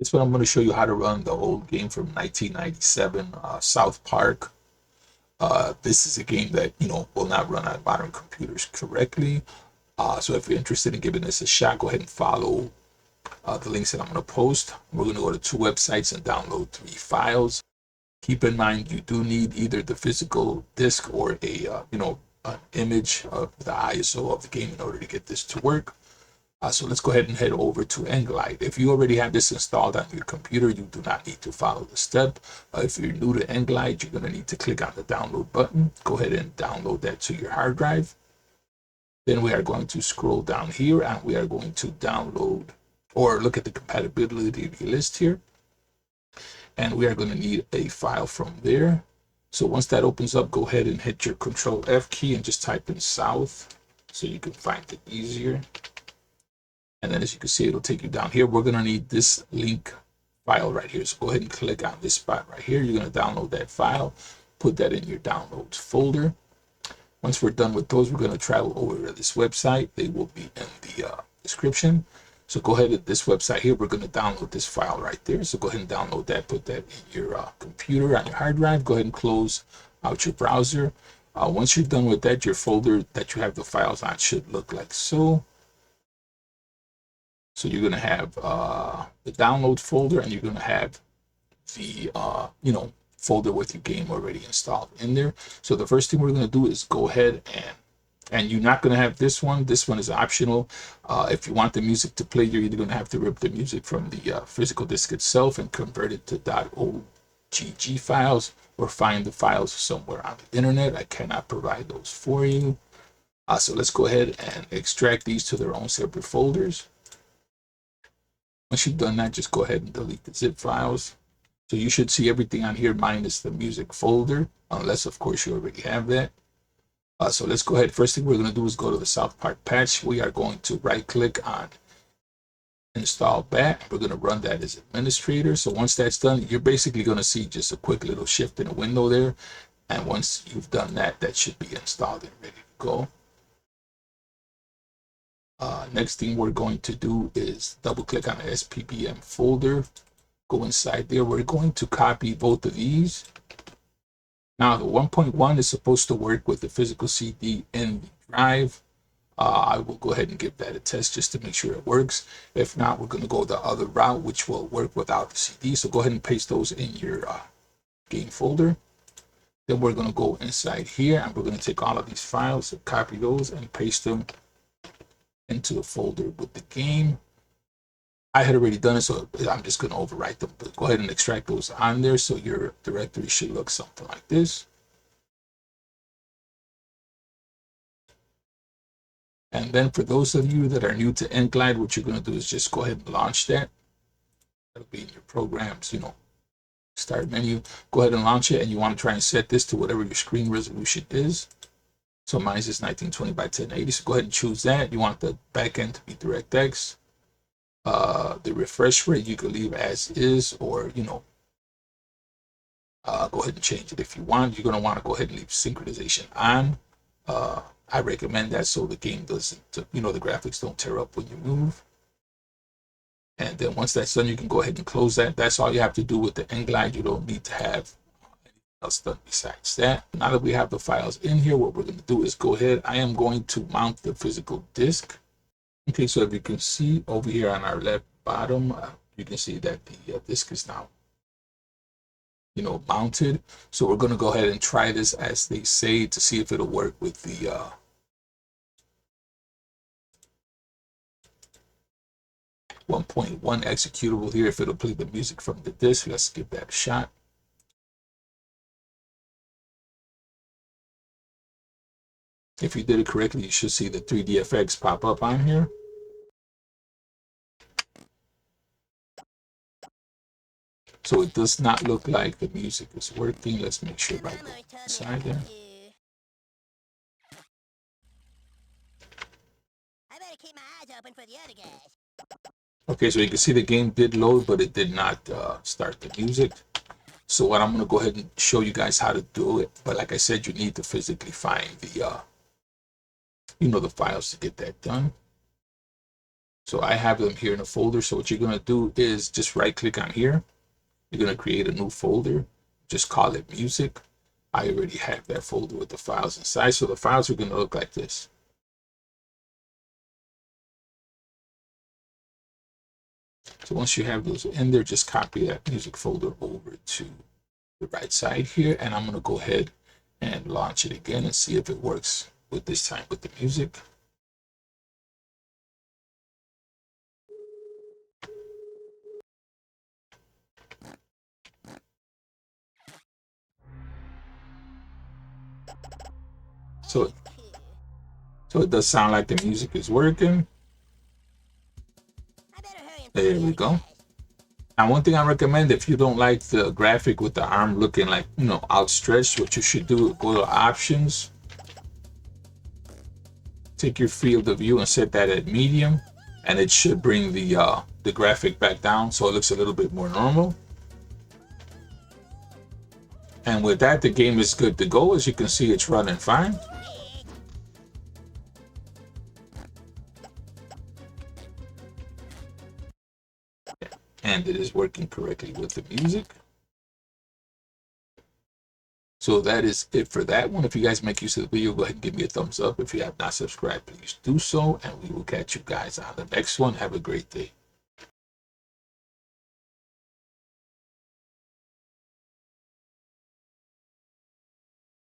This one I'm going to show you how to run the old game from 1997, South Park. This is a game that, will not run on modern computers correctly. So if you're interested in giving this a shot, go ahead and follow the links that I'm going to post. We're going to go to two websites and download 3 files. Keep in mind, you do need either the physical disk or an image of the ISO of the game in order to get this to work. So let's go ahead and head over to Endglide. If you already have this installed on your computer, you do not need to follow the step. If you're new to Endglide, you're going to need to click on the download button. Go ahead and download that to your hard drive. Then we are going to scroll down here and we are going to download or look at the compatibility list here. And we are going to need a file from there. So once that opens up, go ahead and hit your Control F key and just type in south so you can find it easier. And then as you can see, it'll take you down here. We're going to need this link file right here. So go ahead and click on this spot right here. You're going to download that file, put that in your downloads folder. Once we're done with those, we're going to travel over to this website. They will be in the description. So go ahead at this website here. We're going to download this file right there. So go ahead and download that, put that in your computer on your hard drive. Go ahead and close out your browser. Once you're done with that, your folder that you have the files on should look like so. So you're going to have the download folder and you're going to have the, folder with your game already installed in there. So the first thing we're going to do is go ahead and you're not going to have this one. This one is optional. If you want the music to play, you're either going to have to rip the music from the physical disk itself and convert it to .ogg files or find the files somewhere on the internet. I cannot provide those for you. So let's go ahead and extract these to their own separate folders. Once you've done that, just go ahead and delete the zip files. So you should see everything on here minus the music folder, unless of course you already have that. So let's go ahead. First thing we're going to do is go to the South Park patch. We are going to right click on install bat. We're going to run that as administrator. So once that's done, you're basically going to see just a quick little shift in the window there. And once you've done that, that should be installed and ready to go. Next thing we're going to do is double click on the SPBM folder. Go inside there. We're going to copy both of these. Now the 1.1 is supposed to work with the physical CD in the drive. I will go ahead and give that a test just to make sure it works. If not, we're going to go the other route, which will work without the CD. So go ahead and paste those in your game folder. Then we're going to go inside here and we're going to take all of these files and copy those and paste them into the folder with the game. I had already done it, so I'm just going to overwrite them. But go ahead and extract those on there. So your directory should look something like this. And then for those of you that are new to Endglide, what you're going to do is just go ahead and launch that. That'll be in your programs, start menu. Go ahead and launch it. And you want to try and set this to whatever your screen resolution is. So mine is 1920 by 1080. So go ahead and choose that. You want the backend to be DirectX. The refresh rate you could leave as is, or go ahead and change it if you want. You're going to want to go ahead and leave synchronization on. I recommend that so the game doesn't, the graphics don't tear up when you move. And then once that's done, you can go ahead and close that. That's all you have to do with the Endglide. You don't need to have anything else done besides that. Now that we have the files in here, what we're going to do is go ahead. I am going to mount the physical disk. Okay, so if you can see over here on our left bottom, you can see that the disk is now, mounted. So we're going to go ahead and try this, as they say, to see if it'll work with the 1.1 executable here, if it'll play the music from the disk. Let's give that a shot. If you did it correctly, you should see the 3DFX pop up on here. So it does not look like the music is working. Let's make sure I go inside there. I better keep my eyes open for the other guys. Okay, so you can see the game did load, but it did not start the music. So what I'm going to go ahead and show you guys how to do it. But like I said, you need to physically find the, the files to get that done. So I have them here in a folder. So what you're going to do is just right click on here. You're going to create a new folder. Just call it music. I already have that folder with the files inside. So the files are going to look like this. So once you have those in there, just copy that music folder over to the right side here. And I'm going to go ahead and launch it again and see if it works with this time with the music. So it does sound like the music is working. There we go. Now, one thing I recommend, if you don't like the graphic with the arm looking like, outstretched, what you should do, go to options, take your field of view and set that at medium, and it should bring the graphic back down so it looks a little bit more normal. And with that, the game is good to go. As you can see, it's running fine. And it is working correctly with the music. So that is it for that one. If you guys make use of the video, go ahead and give me a thumbs up. If you have not subscribed, please do so. And we will catch you guys on the next one. Have a great day.